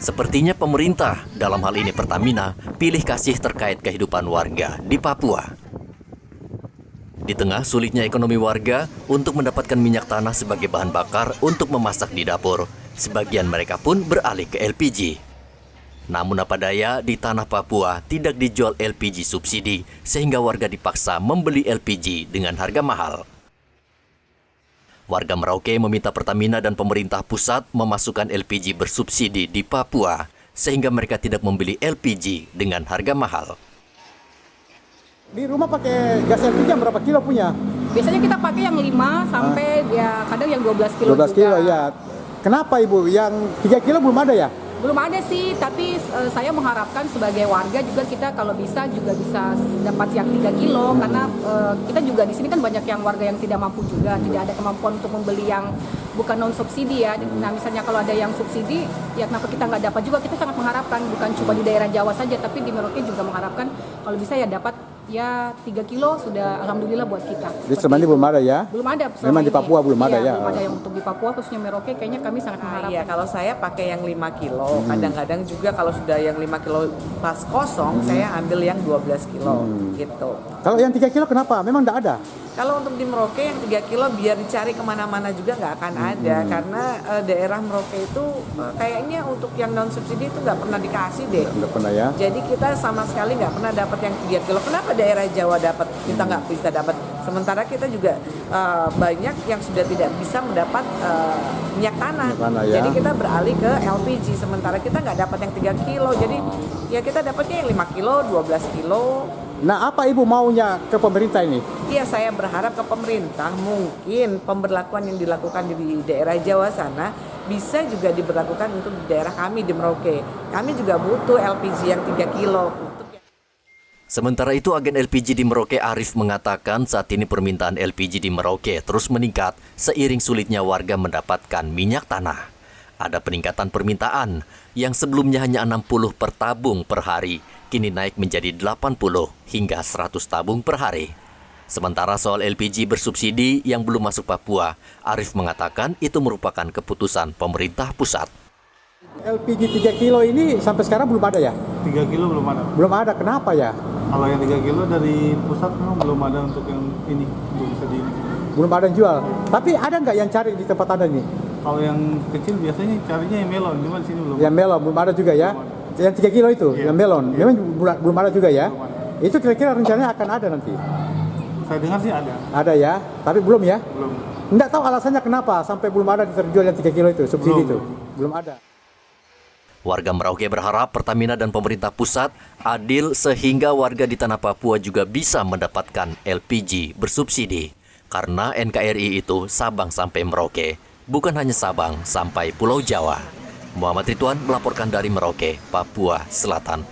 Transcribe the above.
Sepertinya pemerintah, dalam hal ini Pertamina, pilih kasih terkait kehidupan warga di Papua. Di tengah sulitnya ekonomi warga untuk mendapatkan minyak tanah sebagai bahan bakar untuk memasak di dapur, sebagian mereka pun beralih ke LPG. Namun apa daya, di tanah Papua tidak dijual LPG subsidi, sehingga warga dipaksa membeli LPG dengan harga mahal. Warga Merauke meminta Pertamina dan pemerintah pusat memasukkan LPG bersubsidi di Papua, sehingga mereka tidak membeli LPG dengan harga mahal. Di rumah pakai gas LPG yang berapa kilo punya? Biasanya kita pakai yang 5 sampai ya kadang yang 12 kilo 12 kilo juga. ya. Kenapa Ibu? Yang 3 kilo belum ada ya? Belum ada sih, tapi saya mengharapkan sebagai warga juga kita kalau bisa dapat yang 3 kilo karena kita juga di sini kan banyak yang warga yang tidak mampu juga, tidak ada kemampuan untuk membeli yang bukan non subsidi ya. Nah misalnya kalau ada yang subsidi, ya kenapa kita nggak dapat juga? Kita sangat mengharapkan bukan cuma di daerah Jawa saja, tapi di Merauke juga mengharapkan kalau bisa ya dapat ya 3 kilo sudah alhamdulillah buat kita. Jadi sebenarnya belum ada ya? Belum ada. Memang di Papua belum ada ya? Belum ada yang untuk di Papua, khususnya Merauke kayaknya kami sangat mengharapkan. Iya, kalau saya pakai yang 5 kilo. Kadang-kadang juga kalau sudah yang 5 kilo pas kosong, saya ambil yang 12 kilo gitu. Kalau yang 3 kilo kenapa? Memang tidak ada? Kalau untuk di Merauke yang 3 kilo biar dicari kemana-mana juga nggak akan ada. Karena daerah Merauke itu kayaknya untuk yang non subsidi itu nggak pernah dikasih deh. Nggak pernah ya? Jadi kita sama sekali nggak pernah dapat yang 3 kilo. Kenapa daerah Jawa dapat, kita nggak bisa dapat? Sementara kita juga banyak yang sudah tidak bisa mendapat minyak tanah. Ya. Jadi kita beralih ke LPG. Sementara kita nggak dapat yang 3 kilo. Jadi ya kita dapatnya yang 5 kilo, 12 kilo. Nah, apa Ibu maunya ke pemerintah ini? Iya, saya berharap ke pemerintah mungkin pemberlakuan yang dilakukan di daerah Jawa sana bisa juga diberlakukan untuk di daerah kami di Merauke. Kami juga butuh LPG yang 3 kilo. Sementara itu, agen LPG di Merauke Arif mengatakan saat ini permintaan LPG di Merauke terus meningkat seiring sulitnya warga mendapatkan minyak tanah. Ada peningkatan permintaan yang sebelumnya hanya 60 per tabung per hari, kini naik menjadi 80 hingga 100 tabung per hari. Sementara soal LPG bersubsidi yang belum masuk Papua, Arif mengatakan itu merupakan keputusan pemerintah pusat. LPG 3 kilo ini sampai sekarang belum ada ya? 3 kilo belum ada. Belum ada, kenapa ya? Kalau yang 3 kilo dari pusat memang belum ada untuk yang ini, belum bisa di ini. Belum ada yang jual. Tapi ada nggak yang cari di tempat Anda nih? Kalau yang kecil biasanya carinya yang melon, cuma di sini belum. Yang melon belum ada juga ya? Yang 3 kilo itu, Iya. yang melon. Iya. Memang belum ada juga ya? Belum ada. Itu kira-kira rencananya akan ada nanti? Saya dengar sih ada. Ada ya, tapi belum ya? Belum. Nggak tahu alasannya kenapa sampai belum ada terjual yang 3 kilo itu, subsidi Belum. itu. Belum ada. Warga Merauke berharap Pertamina dan pemerintah pusat adil sehingga warga di tanah Papua juga bisa mendapatkan LPG bersubsidi. Karena NKRI itu Sabang sampai Merauke, bukan hanya Sabang sampai Pulau Jawa. Muhammad Ridwan melaporkan dari Merauke, Papua Selatan.